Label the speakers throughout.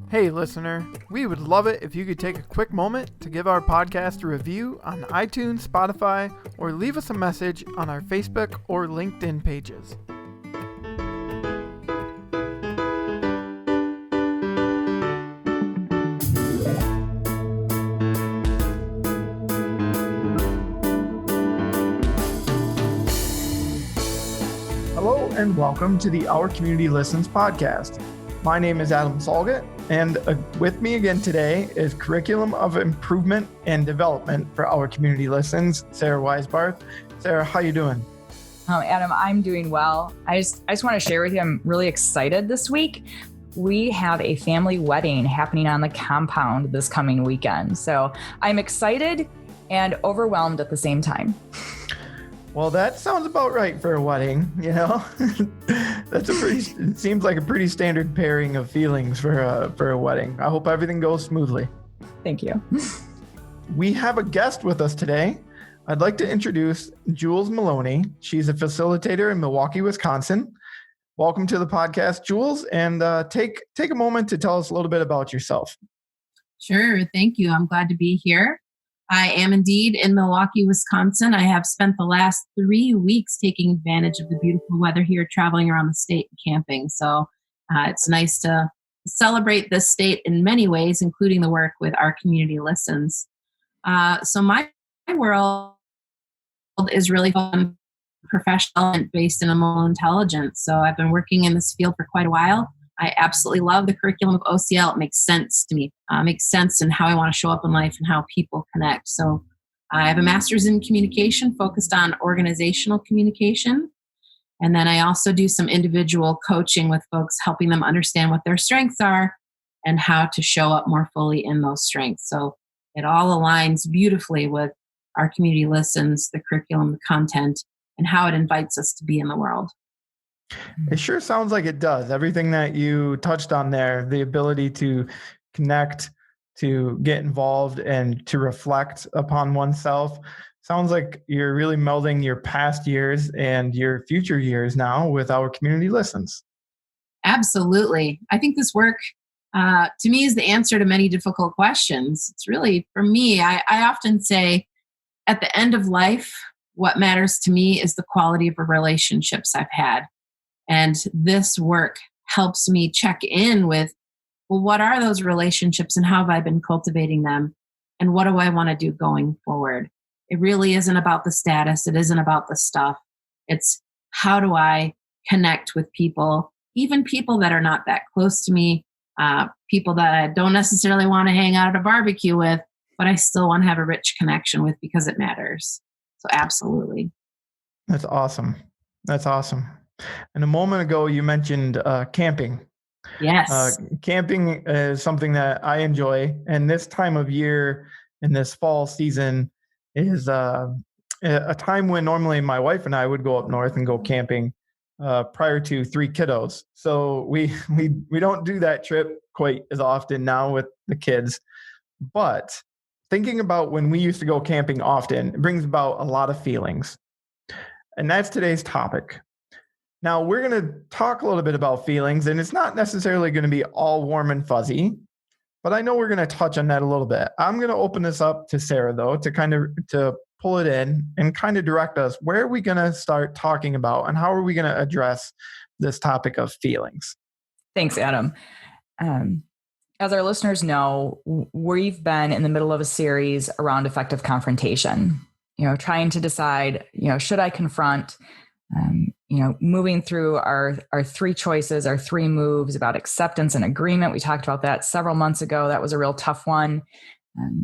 Speaker 1: Hey listener, we would love it if you could take a quick moment to give our podcast a review on iTunes, Spotify, or leave us a message on our Facebook or LinkedIn pages. Hello and welcome to the Our Community Listens podcast. My name is Adam Solgett, and with me again today is Curriculum of Improvement and Development for Our Community Listens, Sarah Weisbarth. Sarah, how you doing?
Speaker 2: Adam, I'm doing well. I just want to share with you, I'm really excited this week. We have a family wedding happening on the compound this coming weekend. So I'm excited and overwhelmed at the same time.
Speaker 1: Well, that sounds about right for a wedding, you know? It seems like a pretty standard pairing of feelings for a wedding. I hope everything goes smoothly.
Speaker 2: Thank you.
Speaker 1: We have a guest with us today. I'd like to introduce Jules Maloney. She's a facilitator in Milwaukee, Wisconsin. Welcome to the podcast, Jules, and take a moment to tell us a little bit about yourself.
Speaker 3: Sure. Thank you. I'm glad to be here. I am indeed in Milwaukee, Wisconsin. I have spent the last 3 weeks taking advantage of the beautiful weather here, traveling around the state and camping. So it's nice to celebrate this state in many ways, including the work with Our Community Listens. So my world is really fun, professional and based in emotional intelligence. So I've been working in this field for quite a while. I absolutely love the curriculum of OCL. It makes sense to me. Makes sense in how I want to show up in life and how people connect. So I have a master's in communication focused on organizational communication. And then I also do some individual coaching with folks, helping them understand what their strengths are and how to show up more fully in those strengths. So it all aligns beautifully with Our Community Listens, the curriculum, the content, and how it invites us to be in the world.
Speaker 1: It sure sounds like it does. Everything that you touched on there, the ability to connect, to get involved, and to reflect upon oneself, sounds like you're really melding your past years and your future years now with Our Community Listens.
Speaker 3: Absolutely. I think this work, to me, is the answer to many difficult questions. It's really, for me, I often say at the end of life, what matters to me is the quality of the relationships I've had. And this work helps me check in with, well, what are those relationships and how have I been cultivating them? And what do I want to do going forward? It really isn't about the status. It isn't about the stuff. It's how do I connect with people, even people that are not that close to me, people that I don't necessarily want to hang out at a barbecue with, but I still want to have a rich connection with because it matters. So absolutely.
Speaker 1: That's awesome. That's awesome. And a moment ago, you mentioned camping.
Speaker 3: Yes.
Speaker 1: Camping is something that I enjoy. And this time of year, in this fall season, is a time when normally my wife and I would go up north and go camping prior to 3 kiddos. So we don't do that trip quite as often now with the kids. But thinking about when we used to go camping often, it brings about a lot of feelings. And that's today's topic. Now, we're going to talk a little bit about feelings, and it's not necessarily going to be all warm and fuzzy, but I know we're going to touch on that a little bit. I'm going to open this up to Sarah, though, to pull it in and kind of direct us. Where are we going to start talking about, and how are we going to address this topic of feelings?
Speaker 2: Thanks, Adam. As our listeners know, we've been in the middle of a series around effective confrontation, trying to decide, should I confront? Moving through our 3 choices, our 3 moves about acceptance and agreement. We talked about that several months ago. That was a real tough one.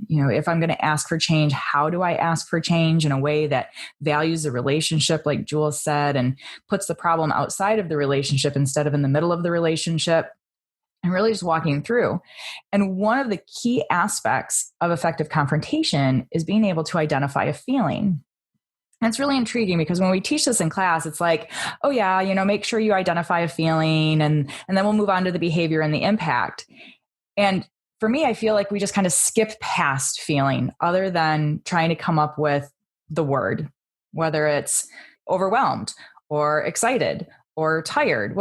Speaker 2: If I'm going to ask for change, how do I ask for change in a way that values the relationship, like Jules said, and puts the problem outside of the relationship instead of in the middle of the relationship? And really just walking through. And one of the key aspects of effective confrontation is being able to identify a feeling. And it's really intriguing because when we teach this in class, it's like, oh yeah, make sure you identify a feeling and then we'll move on to the behavior and the impact. And for me, I feel like we just kind of skip past feeling other than trying to come up with the word, whether it's overwhelmed or excited or tired,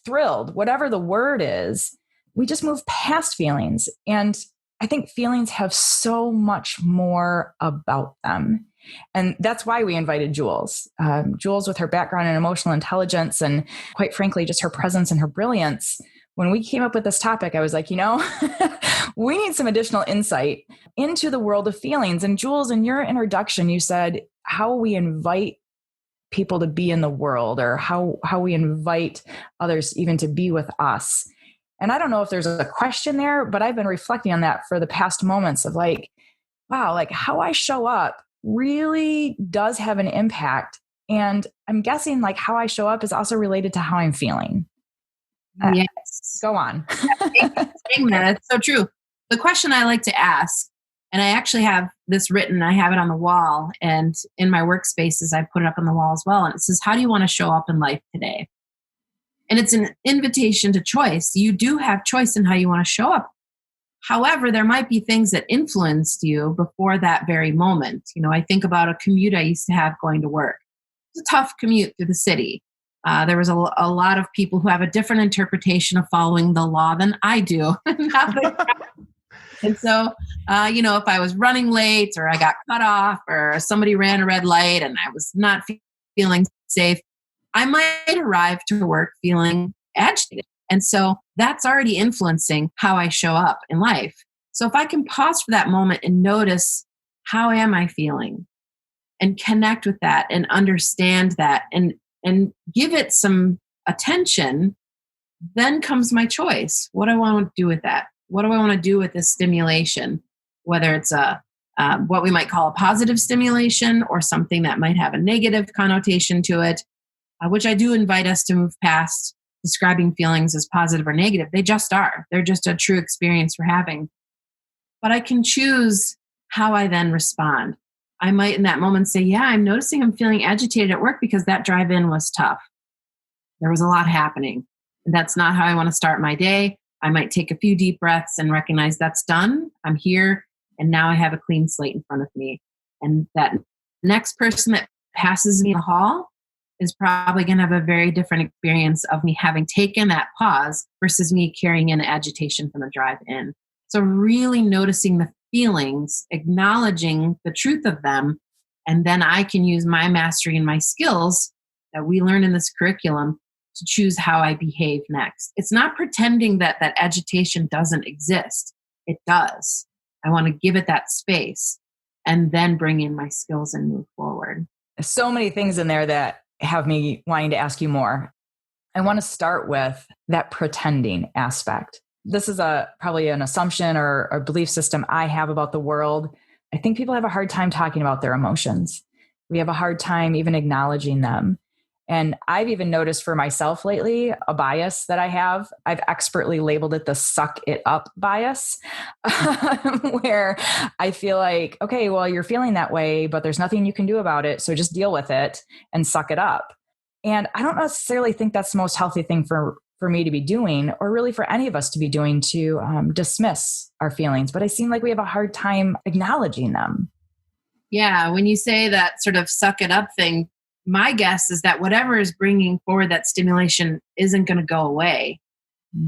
Speaker 2: thrilled, whatever the word is, we just move past feelings. And I think feelings have so much more about them. And that's why we invited Jules. Jules, with her background in emotional intelligence and quite frankly, just her presence and her brilliance. When we came up with this topic, I was like, we need some additional insight into the world of feelings. And Jules, in your introduction, you said how we invite people to be in the world, or how we invite others even to be with us. And I don't know if there's a question there, but I've been reflecting on that for the past moments of like, wow, like how I show up really does have an impact. And I'm guessing like how I show up is also related to how I'm feeling.
Speaker 3: Yes.
Speaker 2: Go on.
Speaker 3: It's so true. The question I like to ask, and I actually have this written, I have it on the wall, and in my workspaces, I put it up on the wall as well. And it says, how do you want to show up in life today? And it's an invitation to choice. You do have choice in how you want to show up. However, there might be things that influenced you before that very moment. I think about a commute I used to have going to work. It's a tough commute through the city. There was a lot of people who have a different interpretation of following the law than I do. And so, if I was running late or I got cut off or somebody ran a red light and I was not feeling safe, I might arrive to work feeling agitated. And so that's already influencing how I show up in life. So if I can pause for that moment and notice, how am I feeling? And connect with that and understand that and give it some attention, then comes my choice. What do I want to do with that? What do I want to do with this stimulation? Whether it's what we might call a positive stimulation or something that might have a negative connotation to it, which I do invite us to move past describing feelings as positive or negative. They just are. They're just a true experience we're having. But I can choose how I then respond. I might in that moment say, yeah, I'm noticing I'm feeling agitated at work because that drive-in was tough. There was a lot happening. And that's not how I want to start my day. I might take a few deep breaths and recognize that's done. I'm here. And now I have a clean slate in front of me. And that next person that passes me in the hall is probably going to have a very different experience of me having taken that pause versus me carrying in agitation from the drive-in. So really noticing the feelings, acknowledging the truth of them, and then I can use my mastery and my skills that we learn in this curriculum to choose how I behave next. It's not pretending that agitation doesn't exist. It does. I want to give it that space and then bring in my skills and move forward.
Speaker 2: So many things in there that have me wanting to ask you more. I want to start with that pretending aspect. This is probably an assumption or a belief system I have about the world. I think people have a hard time talking about their emotions. We have a hard time even acknowledging them. And I've even noticed for myself lately, a bias that I have. I've expertly labeled it the suck it up bias, where I feel like, okay, well, you're feeling that way, but there's nothing you can do about it. So just deal with it and suck it up. And I don't necessarily think that's the most healthy thing for me to be doing, or really for any of us to be doing, to dismiss our feelings. But I seem like we have a hard time acknowledging them.
Speaker 3: Yeah, when you say that sort of suck it up thing, my guess is that whatever is bringing forward that stimulation isn't going to go away.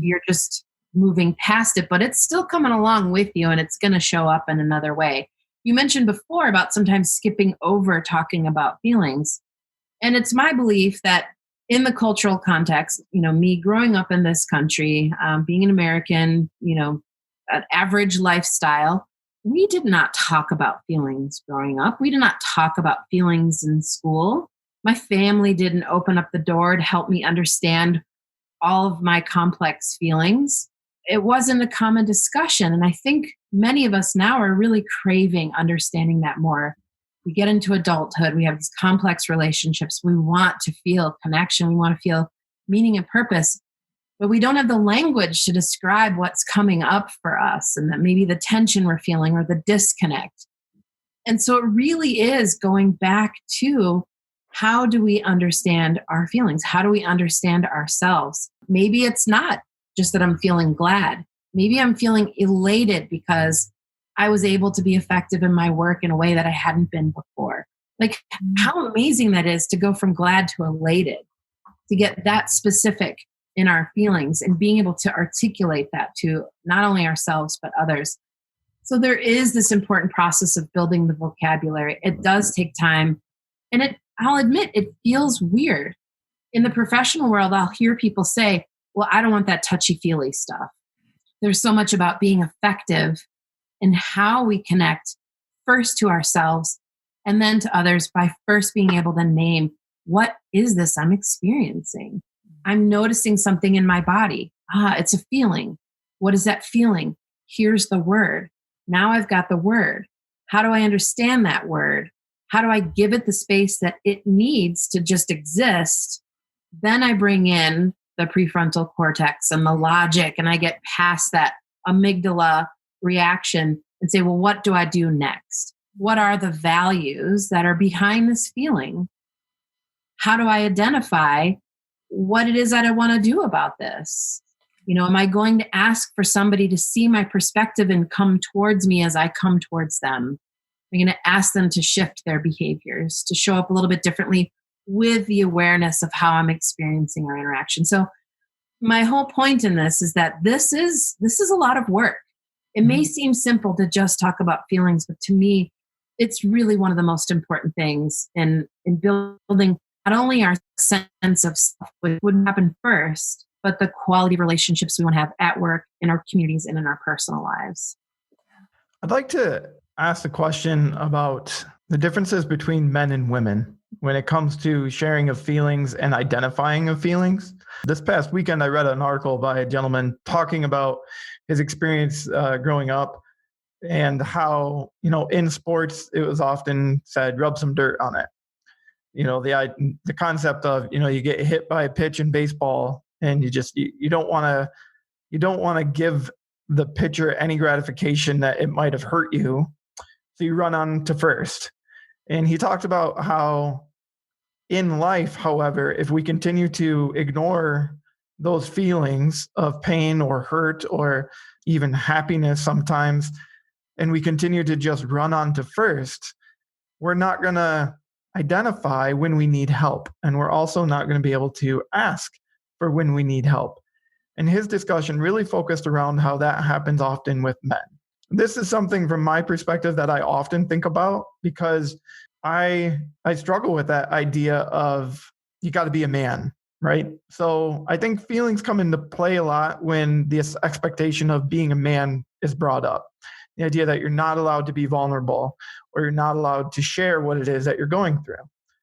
Speaker 3: You're just moving past it, but it's still coming along with you and it's going to show up in another way. You mentioned before about sometimes skipping over talking about feelings. And it's my belief that in the cultural context, me growing up in this country, being an American, an average lifestyle, we did not talk about feelings growing up. We did not talk about feelings in school. My family didn't open up the door to help me understand all of my complex feelings. It wasn't a common discussion. And I think many of us now are really craving understanding that more. We get into adulthood, we have these complex relationships. We want to feel connection. We want to feel meaning and purpose, but we don't have the language to describe what's coming up for us and that maybe the tension we're feeling or the disconnect. And so it really is going back to, how do we understand our feelings? How do we understand ourselves? Maybe it's not just that I'm feeling glad. Maybe I'm feeling elated because I was able to be effective in my work in a way that I hadn't been before. Like how amazing that is to go from glad to elated, to get that specific in our feelings and being able to articulate that to not only ourselves, but others. So there is this important process of building the vocabulary. It does take time. And I'll admit, it feels weird. In the professional world, I'll hear people say, well, I don't want that touchy-feely stuff. There's so much about being effective in how we connect first to ourselves and then to others by first being able to name, what is this I'm experiencing? I'm noticing something in my body. It's a feeling. What is that feeling? Here's the word. Now I've got the word. How do I understand that word? How do I give it the space that it needs to just exist? Then I bring in the prefrontal cortex and the logic, and I get past that amygdala reaction and say, well, what do I do next? What are the values that are behind this feeling? How do I identify what it is that I want to do about this? Am I going to ask for somebody to see my perspective and come towards me as I come towards them? I'm going to ask them to shift their behaviors, to show up a little bit differently with the awareness of how I'm experiencing our interaction. So my whole point in this is that this is a lot of work. It may seem simple to just talk about feelings, but to me, it's really one of the most important things in building not only our sense of self, which would happen first, but the quality of relationships we want to have at work, in our communities, and in our personal lives.
Speaker 1: I'd like to ask the question about the differences between men and women when it comes to sharing of feelings and identifying of feelings. This past weekend, I read an article by a gentleman talking about his experience growing up and how, in sports, it was often said, rub some dirt on it. The concept of, you get hit by a pitch in baseball and you don't want to give the pitcher any gratification that it might have hurt you. So you run on to first. And he talked about how in life, however, if we continue to ignore those feelings of pain or hurt or even happiness sometimes, and we continue to just run on to first, we're not going to identify when we need help. And we're also not going to be able to ask for when we need help. And his discussion really focused around how that happens often with men. This is something from my perspective that I often think about because I struggle with that idea of you got to be a man, right? So I think feelings come into play a lot when this expectation of being a man is brought up. The idea that you're not allowed to be vulnerable or you're not allowed to share what it is that you're going through.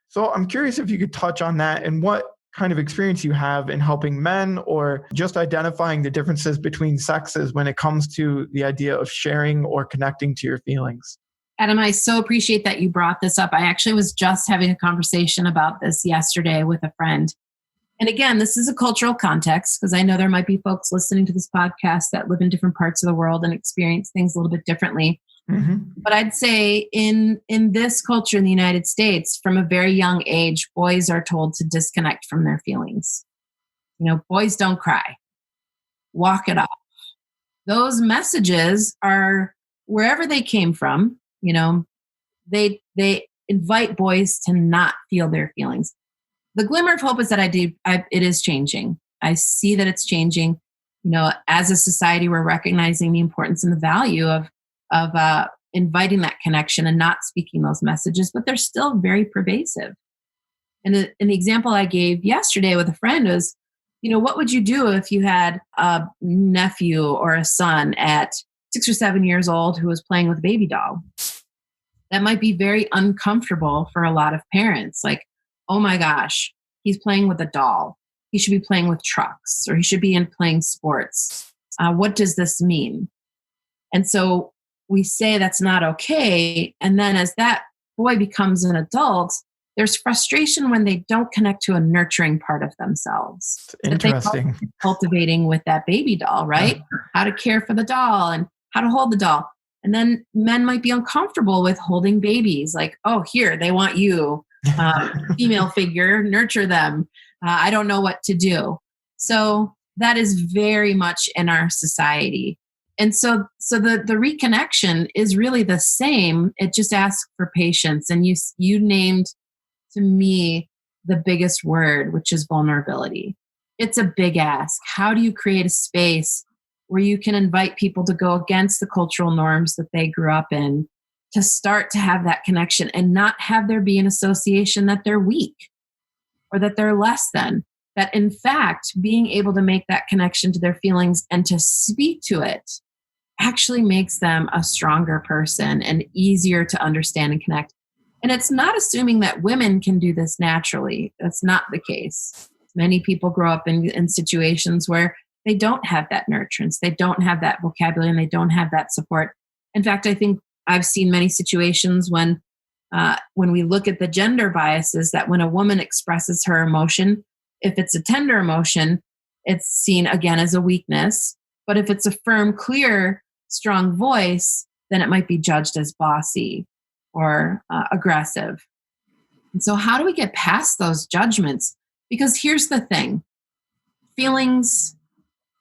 Speaker 1: So I'm curious if you could touch on that and what kind of experience you have in helping men or just identifying the differences between sexes when it comes to the idea of sharing or connecting to your feelings.
Speaker 3: Adam, I so appreciate that you brought this up. I actually was just having a conversation about this yesterday with a friend. And again, this is a cultural context because I know there might be folks listening to this podcast that live in different parts of the world and experience things a little bit differently. Mm-hmm. But I'd say in this culture in the United States, from a very young age, boys are told to disconnect from their feelings. Boys don't cry. Walk it off. Those messages are wherever they came from. They invite boys to not feel their feelings. The glimmer of hope is that it is changing. I see that it's changing. As a society, we're recognizing the importance and the value of inviting that connection and not speaking those messages, but they're still very pervasive. And the example I gave yesterday with a friend was, what would you do if you had a nephew or a son at 6 or 7 years old who was playing with a baby doll? That might be very uncomfortable for a lot of parents. Like, oh my gosh, he's playing with a doll. He should be playing with trucks or he should be playing sports. What does this mean? And so we say that's not okay. And then as that boy becomes an adult, there's frustration when they don't connect to a nurturing part of themselves.
Speaker 1: Interesting.
Speaker 3: That they cultivating with that baby doll, right? How to care for the doll and how to hold the doll. And then men might be uncomfortable with holding babies. Like, oh, here, they want you, female figure, nurture them. I don't know what to do. So that is very much in our society. And so the reconnection is really the same. It just asks for patience. And you named to me the biggest word, which is vulnerability. It's a big ask. How do you create a space where you can invite people to go against the cultural norms that they grew up in, to start to have that connection and not have there be an association that they're weak or that they're less than? That in fact, being able to make that connection to their feelings and to speak to it actually makes them a stronger person and easier to understand and connect. And it's not assuming that women can do this naturally. That's not the case. Many people grow up in situations where they don't have that nurturance, they don't have that vocabulary, and they don't have that support. In fact, I think I've seen many situations when we look at the gender biases, that when a woman expresses her emotion, if it's a tender emotion, it's seen again as a weakness. But if it's a firm, clear, strong voice, then it might be judged as bossy or aggressive. And so how do we get past those judgments? Because here's the thing. Feelings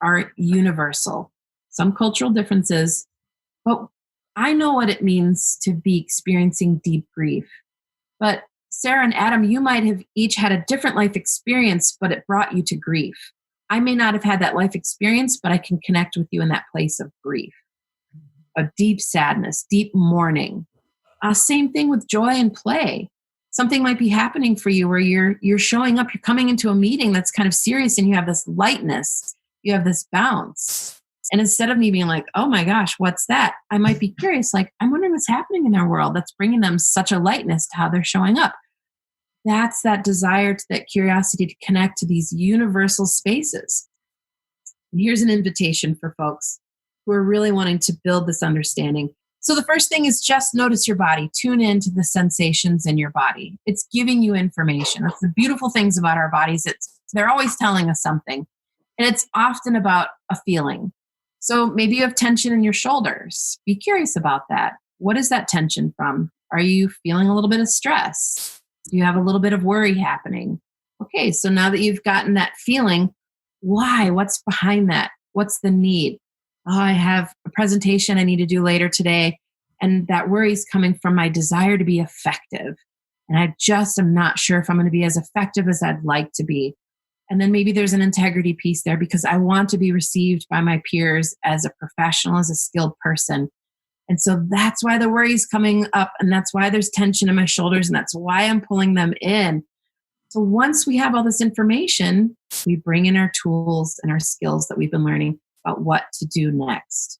Speaker 3: are universal. Some cultural differences, but I know what it means to be experiencing deep grief. But Sarah and Adam, you might have each had a different life experience, but it brought you to grief. I may not have had that life experience, but I can connect with you in that place of grief, a deep sadness, deep mourning. Same thing with joy and play. Something might be happening for you where you're showing up, you're coming into a meeting that's kind of serious, and you have this lightness, you have this bounce. And instead of me being like, oh my gosh, what's that? I might be curious, like, I'm wondering what's happening in their world that's bringing them such a lightness to how they're showing up. That's that desire, to that curiosity to connect to these universal spaces. And here's an invitation for folks who are really wanting to build this understanding. So the first thing is just notice your body. Tune into the sensations in your body. It's giving you information. That's the beautiful things about our bodies. They're always telling us something. And it's often about a feeling. So maybe you have tension in your shoulders. Be curious about that. What is that tension from? Are you feeling a little bit of stress? Do you have a little bit of worry happening? Okay, so now that you've gotten that feeling, why? What's behind that? What's the need? Oh, I have a presentation I need to do later today, and that worry is coming from my desire to be effective. And I just am not sure if I'm going to be as effective as I'd like to be. And then maybe there's an integrity piece there because I want to be received by my peers as a professional, as a skilled person. And so that's why the worry is coming up, and that's why there's tension in my shoulders, and that's why I'm pulling them in. So once we have all this information, we bring in our tools and our skills that we've been learning about what to do next.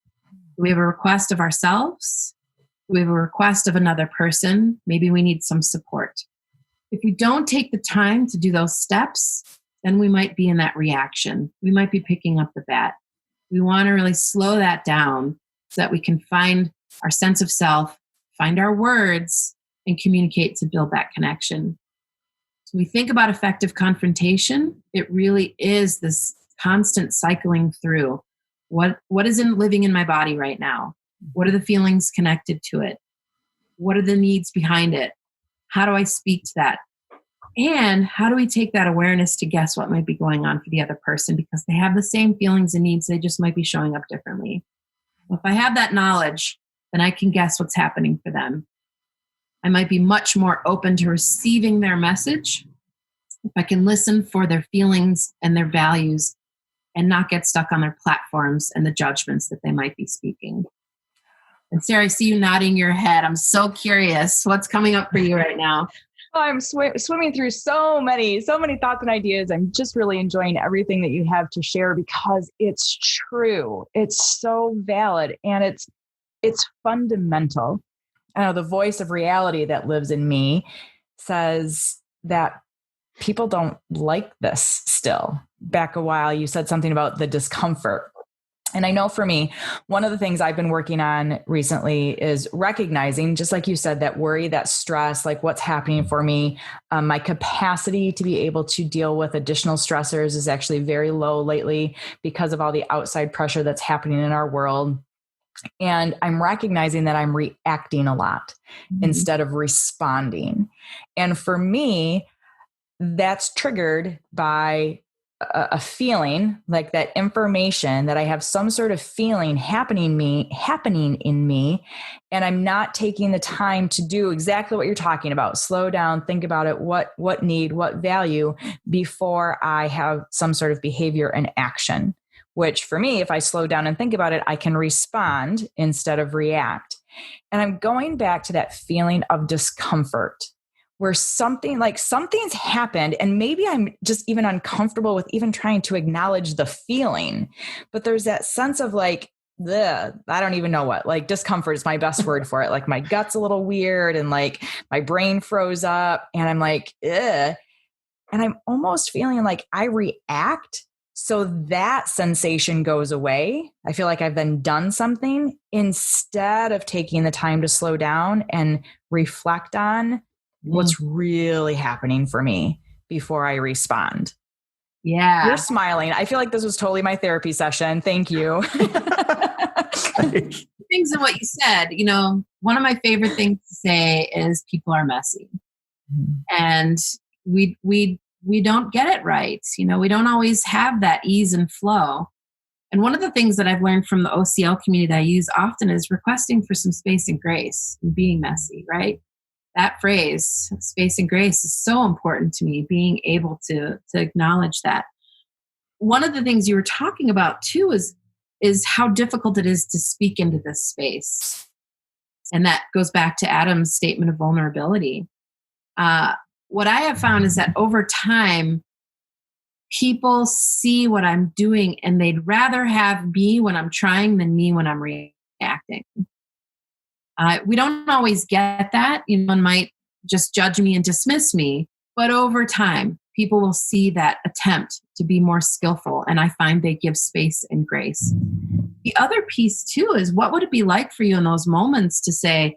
Speaker 3: Do we have a request of ourselves? Do we have a request of another person? Maybe we need some support. If we don't take the time to do those steps, then we might be in that reaction. We might be picking up the bat. We want to really slow that down so that we can find our sense of self, find our words, and communicate to build that connection. So we think about effective confrontation. It really is this constant cycling through. What is living in my body right now? What are the feelings connected to it? What are the needs behind it? How do I speak to that? And how do we take that awareness to guess what might be going on for the other person, because they have the same feelings and needs, they just might be showing up differently. If I have that knowledge, then I can guess what's happening for them. I might be much more open to receiving their message if I can listen for their feelings and their values and not get stuck on their platforms and the judgments that they might be speaking. And Sarah, I see you nodding your head. I'm so curious. What's coming up for you right now?
Speaker 2: I'm swimming through so many thoughts and ideas. I'm just really enjoying everything that you have to share because it's true. It's so valid and it's fundamental. I know the voice of reality that lives in me says that people don't like this still. Back a while, you said something about the discomfort. And I know for me, one of the things I've been working on recently is recognizing, just like you said, that worry, that stress, like what's happening for me. My capacity to be able to deal with additional stressors is actually very low lately because of all the outside pressure that's happening in our world. And I'm recognizing that I'm reacting a lot instead of responding. And for me, that's triggered by a feeling, like that information, that I have some sort of feeling happening in me, and I'm not taking the time to do exactly what you're talking about. Slow down, think about it, what need, what value, before I have some sort of behavior and action. Which for me, if I slow down and think about it, I can respond instead of react. And I'm going back to that feeling of discomfort, where something's happened, and maybe I'm just even uncomfortable with even trying to acknowledge the feeling. But there's that sense of like, I don't even know what, like discomfort is my best word for it. Like my gut's a little weird, and like my brain froze up, and I'm like, ugh. And I'm almost feeling like I react, so that sensation goes away. I feel like I've then done something, instead of taking the time to slow down and reflect on what's really happening for me before I respond.
Speaker 3: Yeah.
Speaker 2: You're smiling. I feel like this was totally my therapy session. Thank you.
Speaker 3: Things in what you said, one of my favorite things to say is people are messy. And we don't get it right. We don't always have that ease and flow. And one of the things that I've learned from the OCL community that I use often is requesting for some space and grace and being messy, right? That phrase, space and grace, is so important to me, being able to acknowledge that. One of the things you were talking about too is how difficult it is to speak into this space. And that goes back to Adam's statement of vulnerability. What I have found is that over time, people see what I'm doing, and they'd rather have me when I'm trying than me when I'm reacting. We don't always get that. One might just judge me and dismiss me, but over time, people will see that attempt to be more skillful, and I find they give space and grace. The other piece too is, what would it be like for you in those moments to say,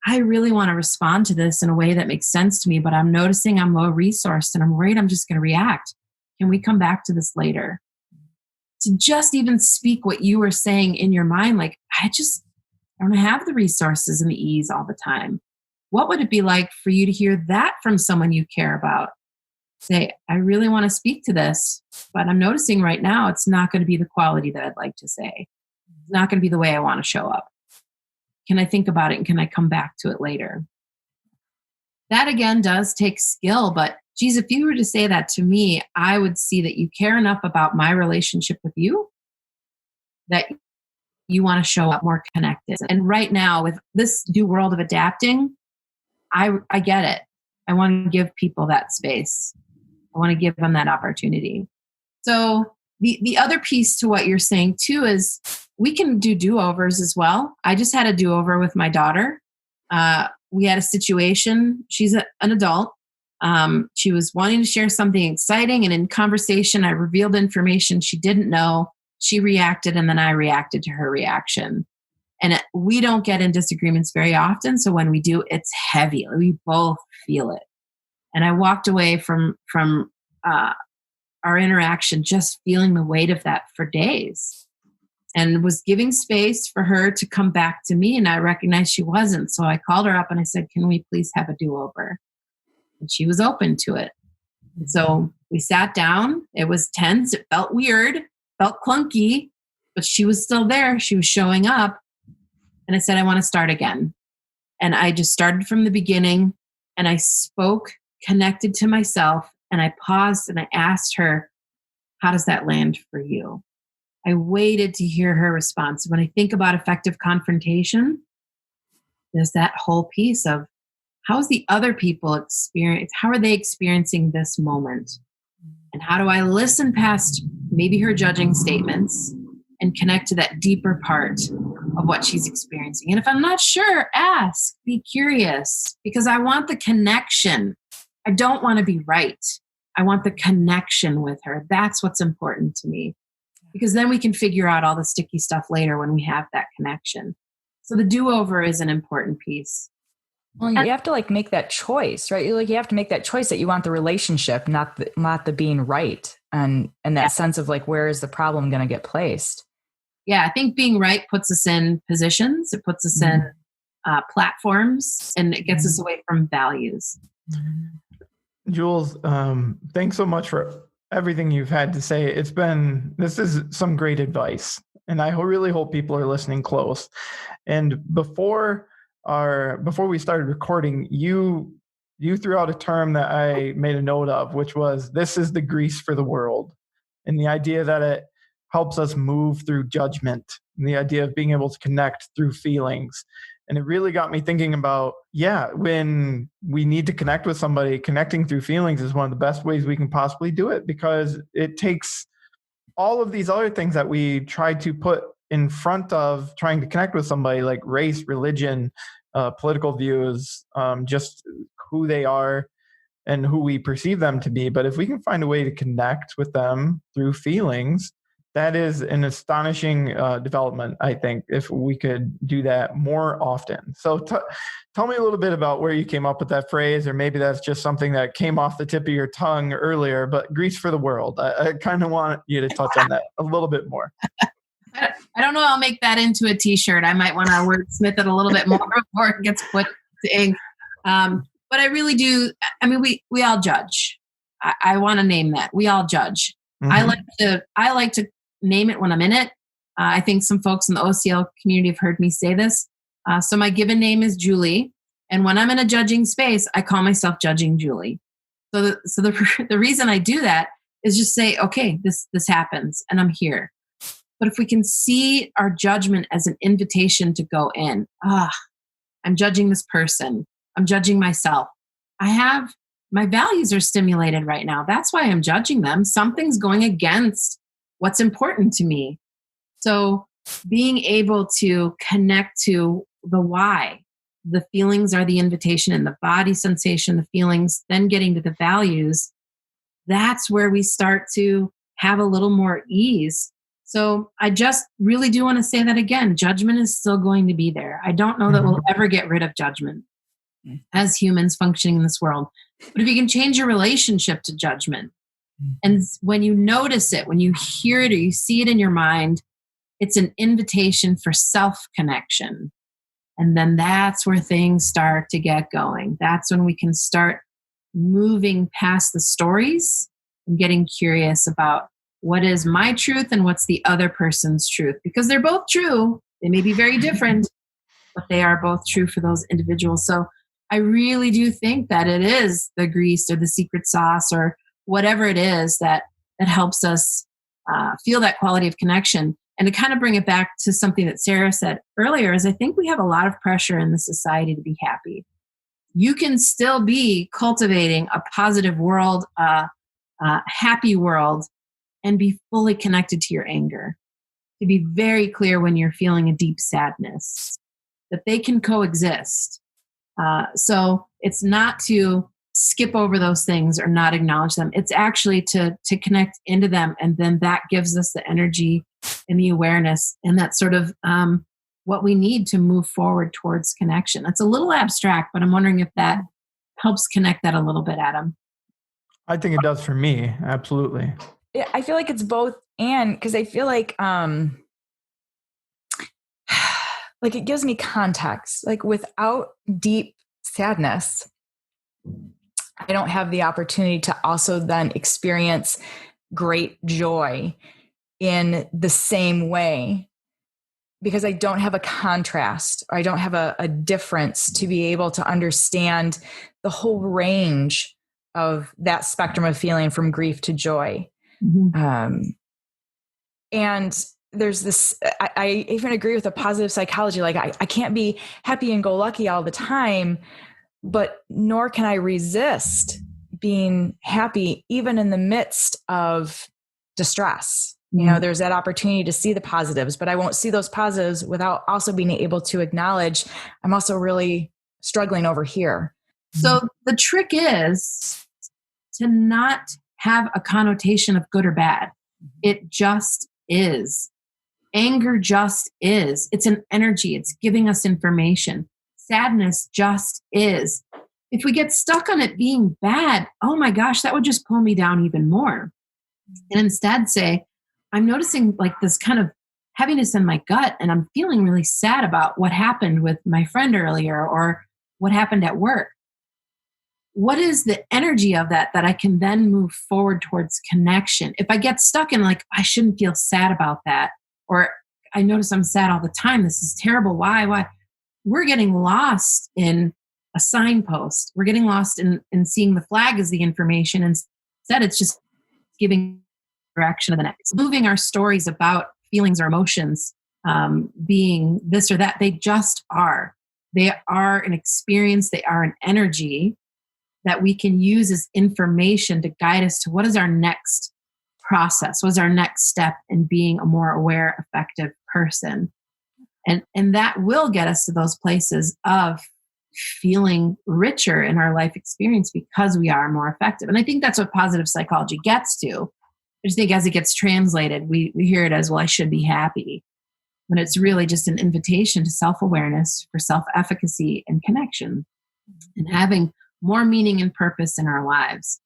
Speaker 3: I really want to respond to this in a way that makes sense to me, but I'm noticing I'm low resourced and I'm worried I'm just going to react. Can we come back to this later? To just even speak what you were saying in your mind, like, I don't have the resources and the ease all the time. What would it be like for you to hear that from someone you care about? Say, I really want to speak to this, but I'm noticing right now it's not going to be the quality that I'd like to say. It's not going to be the way I want to show up. Can I think about it, and can I come back to it later? That again does take skill, but geez, if you were to say that to me, I would see that you care enough about my relationship with you that you want to show up more connected. And right now, with this new world of adapting, I get it. I want to give people that space. I want to give them that opportunity. So the other piece to what you're saying too is, we can do do-overs as well. I just had a do-over with my daughter. We had a situation. She's an adult. She was wanting to share something exciting, and in conversation, I revealed information she didn't know. She reacted, and then I reacted to her reaction. And we don't get in disagreements very often, so when we do, it's heavy. We both feel it. And I walked away from our interaction just feeling the weight of that for days, and was giving space for her to come back to me. And I recognized she wasn't. So I called her up and I said, can we please have a do-over? And she was open to it. And so we sat down. It was tense. It felt weird, felt clunky, but she was still there. She was showing up. And I said, I want to start again. And I just started from the beginning, and I spoke, connected to myself, and I paused and I asked her, how does that land for you? I waited to hear her response. When I think about effective confrontation, there's that whole piece of, how is the other people how are they experiencing this moment? And how do I listen past maybe her judging statements and connect to that deeper part of what she's experiencing? And if I'm not sure, ask, be curious, because I want the connection. I don't want to be right. I want the connection with her. That's what's important to me, because then we can figure out all the sticky stuff later when we have that connection. So the do-over is an important piece.
Speaker 2: Well, you have to make that choice, right? You have to make that choice that you want the relationship, not the being right. And that sense of where is the problem going to get placed?
Speaker 3: Yeah, I think being right puts us in positions. It puts us in platforms, and it gets us away from values.
Speaker 1: Jules, thanks so much for everything you've had to say. This is some great advice. And I really hope people are listening close. And before we started recording, you threw out a term that I made a note of, which was, this is the grease for the world. And the idea that it helps us move through judgment, and the idea of being able to connect through feelings. And it really got me thinking about, when we need to connect with somebody, connecting through feelings is one of the best ways we can possibly do it, because it takes all of these other things that we try to put in front of trying to connect with somebody, like race, religion, political views, just who they are and who we perceive them to be. But if we can find a way to connect with them through feelings, that is an astonishing development, I think, if we could do that more often. So tell me a little bit about where you came up with that phrase, or maybe that's just something that came off the tip of your tongue earlier, but grease for the world. I kind of want you to touch on that a little bit more.
Speaker 3: I don't know. I'll make that into a t-shirt. I might want to wordsmith it a little bit more before it gets put to ink. But I really do. I mean, we all judge. I want to name that. We all judge. Mm-hmm. I like to name it when I'm in it. I think some folks in the OCL community have heard me say this. So my given name is Julie. And when I'm in a judging space, I call myself Judging Julie. So the reason I do that is just say, okay, this happens and I'm here. But if we can see our judgment as an invitation to go in, I'm judging this person. I'm judging myself. My values are stimulated right now. That's why I'm judging them. Something's going against what's important to me. So being able to connect to the why, the feelings are the invitation, and the body sensation, the feelings, then getting to the values, that's where we start to have a little more ease. So I just really do want to say that again. Judgment is still going to be there. I don't know that we'll ever get rid of judgment as humans functioning in this world. But if you can change your relationship to judgment, and when you notice it, when you hear it or you see it in your mind, it's an invitation for self-connection. And then that's where things start to get going. That's when we can start moving past the stories and getting curious about what is my truth and what's the other person's truth. Because they're both true. They may be very different, but they are both true for those individuals. So I really do think that it is the grease or the secret sauce or whatever it is that helps us feel that quality of connection. And to kind of bring it back to something that Sarah said earlier is I think we have a lot of pressure in the society to be happy. You can still be cultivating a positive world, happy world, and be fully connected to your anger. To be very clear when you're feeling a deep sadness, that they can coexist. So it's not to skip over those things or not acknowledge them. It's actually to connect into them. And then that gives us the energy and the awareness and that sort of what we need to move forward towards connection. It's a little abstract, but I'm wondering if that helps connect that a little bit, Adam.
Speaker 1: I think it does for me. Absolutely.
Speaker 2: Yeah, I feel like it's both and, because I feel like it gives me context. Like without deep sadness, I don't have the opportunity to also then experience great joy in the same way, because I don't have a contrast, or I don't have a difference to be able to understand the whole range of that spectrum of feeling from grief to joy. Mm-hmm. And there's this, I even agree with the positive psychology. Like I can't be happy and go lucky all the time, but nor can I resist being happy even in the midst of distress. You know, there's that opportunity to see the positives, but I won't see those positives without also being able to acknowledge I'm also really struggling over here.
Speaker 3: So the trick is to not have a connotation of good or bad. It just is. Anger just is. It's an energy. It's giving us information. Sadness just is. If we get stuck on it being bad, oh my gosh, that would just pull me down even more. And instead say, I'm noticing like this kind of heaviness in my gut, and I'm feeling really sad about what happened with my friend earlier or what happened at work. what is the energy of that I can then move forward towards connection? If I get stuck in like, I shouldn't feel sad about that, or I notice I'm sad all the time, this is terrible. Why? We're getting lost in a signpost. We're getting lost in seeing the flag as the information. Instead, it's just giving direction of the next. Moving our stories about feelings or emotions being this or that, they just are. They are an experience. They are an energy that we can use as information to guide us to what is our next process, what is our next step in being a more aware, effective person. And that will get us to those places of feeling richer in our life experience because we are more effective. And I think that's what positive psychology gets to. I just think as it gets translated, we hear it as, well, I should be happy. When it's really just an invitation to self-awareness, for self-efficacy and connection, and having more meaning and purpose in our lives.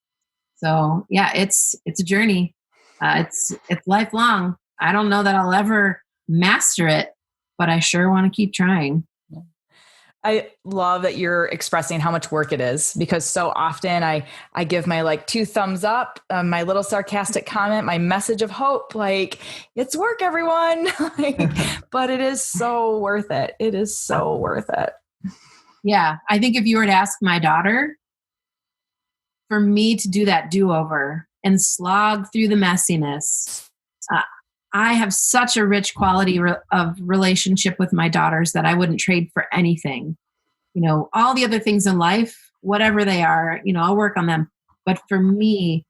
Speaker 3: So yeah, it's a journey. It's lifelong. I don't know that I'll ever master it, but I sure want to keep trying.
Speaker 2: I love that you're expressing how much work it is, because so often I give my like 2 thumbs up, my little sarcastic comment, my message of hope, like, it's work, everyone. But it is so worth it. It is so worth it.
Speaker 3: Yeah. I think if you were to ask my daughter for me to do that do-over and slog through the messiness, I have such a rich quality of relationship with my daughters that I wouldn't trade for anything. You know, all the other things in life, whatever they are, you know, I'll work on them. But for me,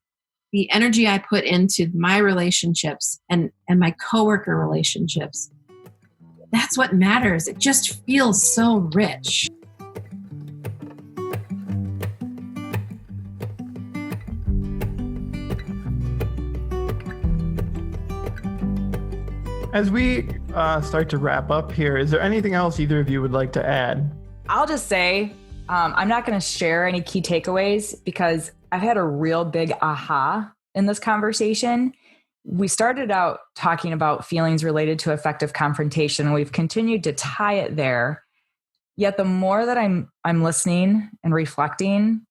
Speaker 3: the energy I put into my relationships and my coworker relationships, that's what matters. It just feels so rich.
Speaker 1: As we start to wrap up here, is there anything else either of you would like to add?
Speaker 2: I'll just say, I'm not going to share any key takeaways because I've had a real big aha in this conversation. We started out talking about feelings related to effective confrontation, and we've continued to tie it there. Yet the more that I'm listening and reflecting,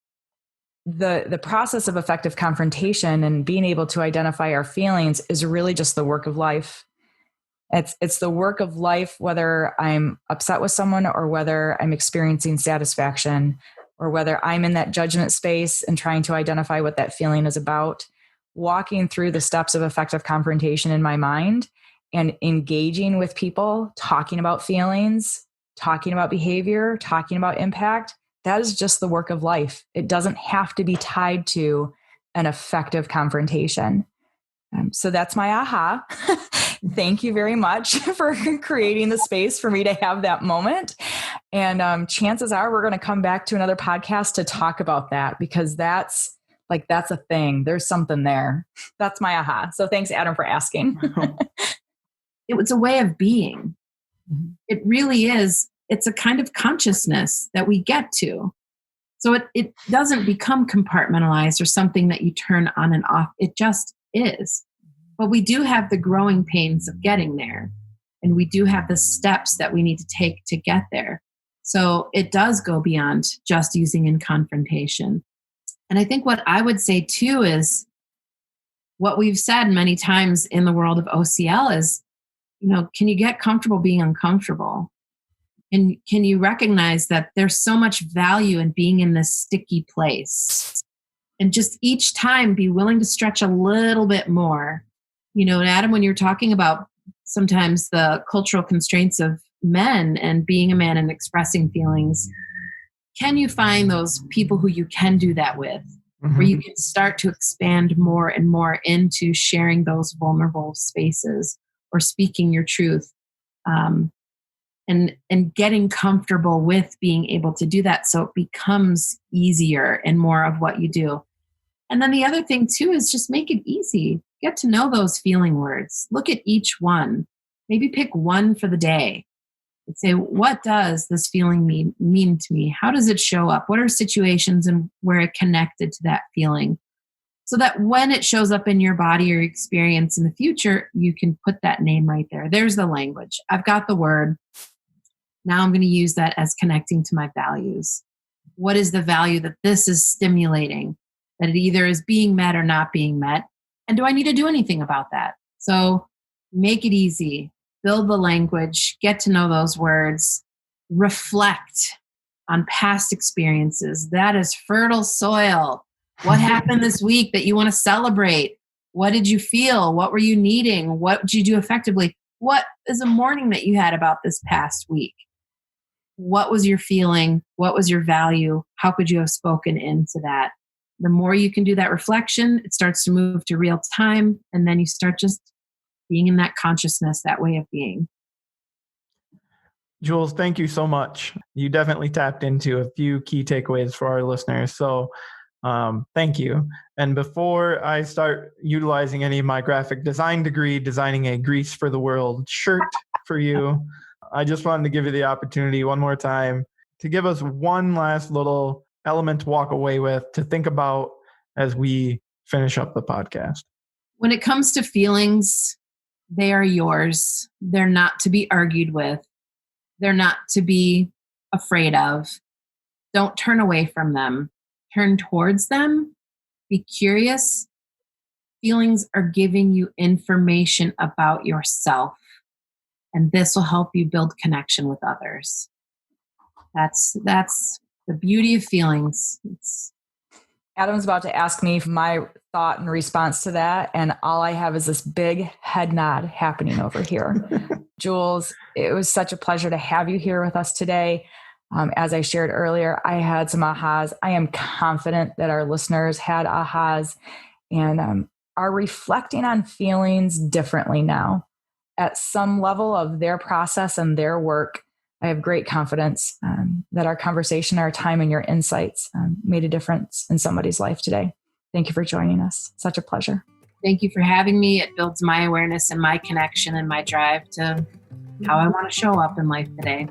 Speaker 2: the process of effective confrontation and being able to identify our feelings is really just the work of life. It's the work of life, whether I'm upset with someone or whether I'm experiencing satisfaction or whether I'm in that judgment space and trying to identify what that feeling is about. Walking through the steps of effective confrontation in my mind and engaging with people, talking about feelings, talking about behavior, talking about impact, that is just the work of life. It doesn't have to be tied to an effective confrontation. So that's my aha. Thank you very much for creating the space for me to have that moment. And chances are we're going to come back to another podcast to talk about that, because that's a thing. There's something there. That's my aha. So thanks, Adam, for asking.
Speaker 3: It was a way of being. It really is. It's a kind of consciousness that we get to. So it doesn't become compartmentalized or something that you turn on and off. It just is. But we do have the growing pains of getting there. And we do have the steps that we need to take to get there. So it does go beyond just using in confrontation. And I think what I would say too is what we've said many times in the world of OCL is, you know, can you get comfortable being uncomfortable? And can you recognize that there's so much value in being in this sticky place? And just each time be willing to stretch a little bit more. You know, and Adam, when you're talking about sometimes the cultural constraints of men and being a man and expressing feelings, can you find those people who you can do that with, where you can start to expand more and more into sharing those vulnerable spaces or speaking your truth, and getting comfortable with being able to do that, so it becomes easier and more of what you do. And then the other thing too is just make it easy. Get to know those feeling words. Look at each one. Maybe pick one for the day and say, what does this feeling mean to me? How does it show up? What are situations and where it connected to that feeling? So that when it shows up in your body or experience in the future, you can put that name right there. There's the language. I've got the word. Now I'm going to use that as connecting to my values. What is the value that this is stimulating? That it either is being met or not being met? And do I need to do anything about that? So make it easy, build the language, get to know those words, reflect on past experiences. That is fertile soil. What happened this week that you want to celebrate? What did you feel? What were you needing? What did you do effectively? What is a morning that you had about this past week? What was your feeling? What was your value? How could you have spoken into that? The more you can do that reflection, it starts to move to real time. And then you start just being in that consciousness, that way of being.
Speaker 1: Jules, thank you so much. You definitely tapped into a few key takeaways for our listeners. So thank you. And before I start utilizing any of my graphic design degree, designing a Grease for the World shirt for you, I just wanted to give you the opportunity one more time to give us one last little element to walk away with, to think about as we finish up the podcast.
Speaker 3: When it comes to feelings, they are yours. They're not to be argued with. They're not to be afraid of. Don't turn away from them. Turn towards them. Be curious. Feelings are giving you information about yourself, and this will help you build connection with others. That's the beauty of feelings.
Speaker 2: Adam's about to ask me my thought in response to that, and all I have is this big head nod happening over here. Jules, it was such a pleasure to have you here with us today. As I shared earlier, I had some ahas. I am confident that our listeners had ahas and are reflecting on feelings differently now. At some level of their process and their work, I have great confidence that our conversation, our time, and your insights made a difference in somebody's life today. Thank you for joining us. Such a pleasure.
Speaker 3: Thank you for having me. It builds my awareness and my connection and my drive to how I want to show up in life today.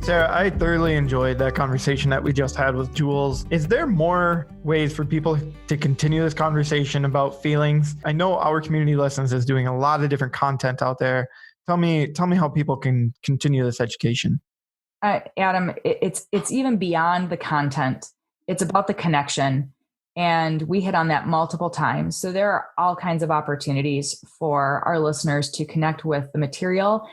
Speaker 1: Sarah, I thoroughly enjoyed that conversation that we just had with Jules. Is there more ways for people to continue this conversation about feelings? I know Our Community Listens is doing a lot of different content out there. Tell me how people can continue this education.
Speaker 2: Adam, it's even beyond the content. It's about the connection. And we hit on that multiple times. So there are all kinds of opportunities for our listeners to connect with the material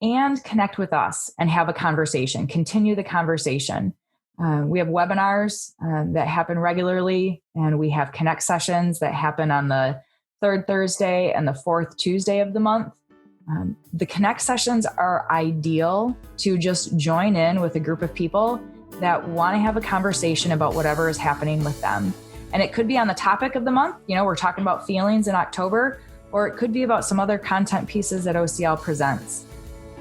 Speaker 2: and connect with us and have a conversation, continue the conversation. We have webinars that happen regularly, and we have connect sessions that happen on the third Thursday and the fourth Tuesday of the month. The connect sessions are ideal to just join in with a group of people that want to have a conversation about whatever is happening with them. And it could be on the topic of the month. You know, we're talking about feelings in October, or it could be about some other content pieces that OCL presents.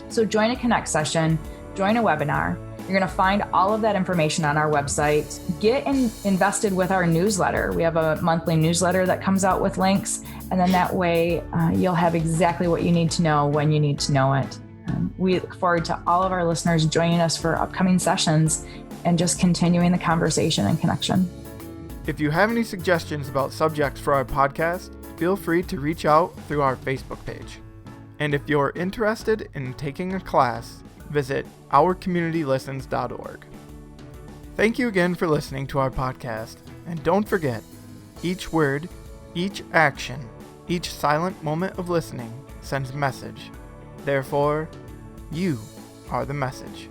Speaker 2: So join a connect session, join a webinar. You're going to find all of that information on our website. Get invested with our newsletter. We have a monthly newsletter that comes out with links, and then that way you'll have exactly what you need to know when you need to know it. We look forward to all of our listeners joining us for upcoming sessions and just continuing the conversation and connection.
Speaker 1: If you have any suggestions about subjects for our podcast, feel free to reach out through our Facebook page. And if you're interested in taking a class, visit ourcommunitylistens.org. Thank you again for listening to our podcast. And don't forget, each word, each action, each silent moment of listening sends a message. Therefore, you are the message.